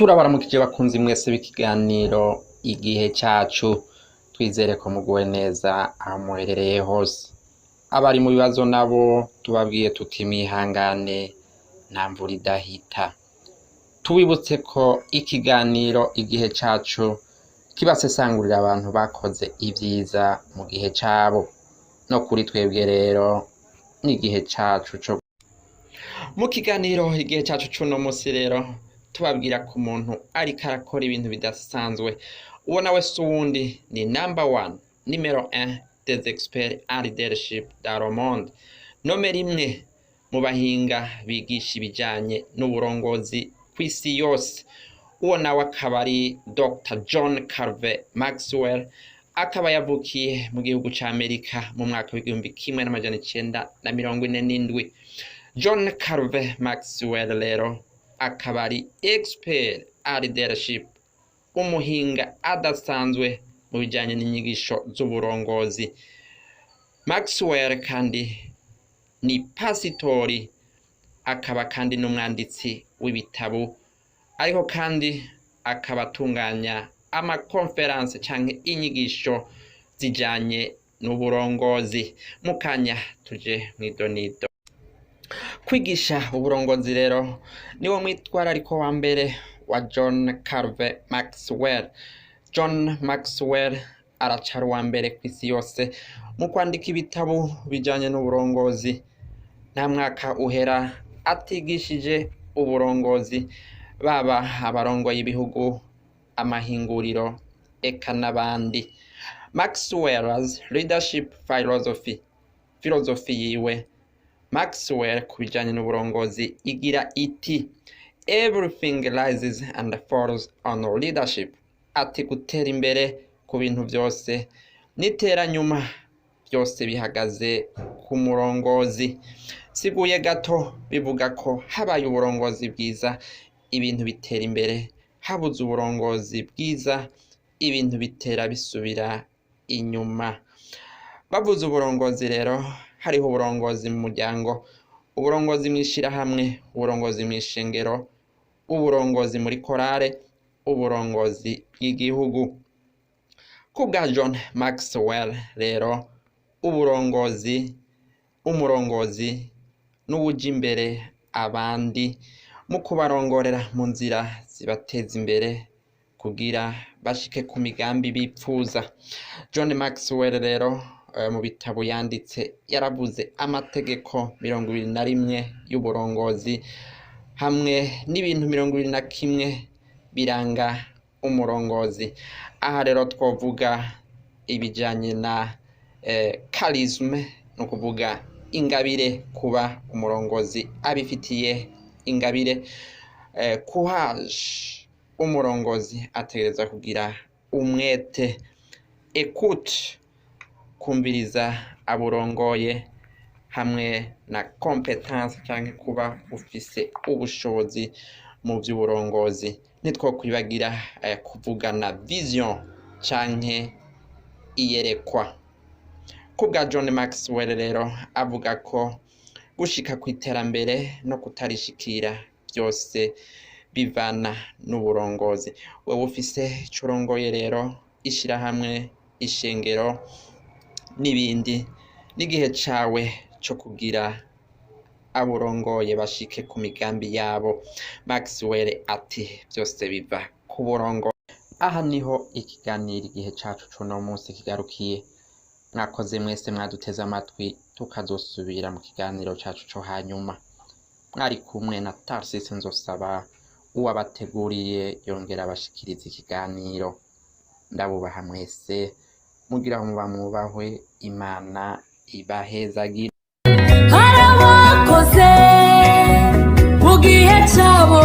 Turabaramukije bakunzi mwese b'ikiganiro igihe cacu, twizere ko muguwe neza aho muherereye hose. Abari mu bibazo nabo tubabwiye tuti mwihangane, nta mvura idahita. Tubibutse ko ikiganiro igihe cacu kibasesangurira abantu bakoze ivyiza mu gihe cabo, no kuri twebwe rero n'igihe cacu co. Mu kiganiro igihe cacu c'uno musi rero tubabwira ko umuntu ariko arakora ibintu bidasanzwe, uwo nawe si uwundi ni nº5 des experts en leadership dans le monde, nomero 1 mu bahinga bigisha ibijanye n'uburongozi kw'isi yose. Uwo nawe akaba ari Dr. John Calvin Maxwell, akaba yavukiye mu gihugu ca Amerika mu mwaka w'1947. John Calvin Maxwell rero akaba ari expert en leadership, umuhinga adasanzwe mu bijanye n'inyigisho z'uburongozi. Maxwell kandi ni pasitori, akaba kandi n'umwanditsi w'ibitabo, ariko kandi akaba atunganya amakonferanse canke inyigisho zijanye n'uburongozi. Mukanya tuje mw'idonido. Kwigisha uburongozi rero niwo mwitwarariko wa mbere wa John Calvin Maxwell. John Maxwell aracari uwa mbere kw'isi yose mu kwandika ibitabo bijanye n'uburongozi. Nta mwaka uhera atigishije uburongozi, baba abarongoye ibihugu, amahinguriro, eka n'abandi. Maxwell's leadership philosophy yiwe Maxwell ku bijanye n'uburongozi igira iti everything rises and falls on leadership. Ati gutera imbere ku bintu byose n'iteranyuma byose bihagaze ku murongozi. Siguye gato bivuga ko habaye uburongozi bwiza ibintu bitera imbere, habuze uburongozi bwiza ibintu bitera bisubira inyuma. Bavuze uburongozi rero hariho uburongozi mu muryango, uburongozi mw'ishirahamwe, uburongozi mw'ishengero, uburongozi muri korale, uburongozi bw'igihugu. Kubwa John Maxwell rero umurongozi n'uwuja imbere abandi mu kubarongorera mu nzira zibateza imbere kugira bashike ku migambi bipfuza. John Maxwell rero mu bitabo yanditse yaravuze amategeko 21 y'uburongozi hamwe n'ibintu 21 biranga umurongozi. Aha rero twovuga ibijanye na charisme, no kuvuga ingabire, kuba umurongozi abifitiye ingabire. Courage, umurongozi ategereza kugira umwete. Écoute, kumviriza aburongoye, hamwe na competence canke kuba ufise ubushobozi mu vy'uburongozi. Ntitwokwibagira kuvugana vision canke iyerekwa. Kubwa John Maxwell rero avuga ko gushika kw'iterambere no kutarishikira byose bivana n'uburongozi. Wewe ufise icurongoye rero, ishirahamwe, ishengero n'ibindi, n'igihe cawe co kugira aburongoye bashike ku migambi yabo. Maxwell ati byose biva ku burongozi. Aha niho ikiganiro igihe cacu c'uno munsi kigarukiye. Mwakoze mwese mwaduteze amatwi, tukazosubira mu kiganiro cacu co hanyuma. Mwari kumwe na Tarsis Nzosaba, uwabateguriye yongera abashikiriza ikiganiro. Ndabubaha mwese, mugira muba mwubahwe, Imana ibahezagire. Harabakoze mu gihe cabo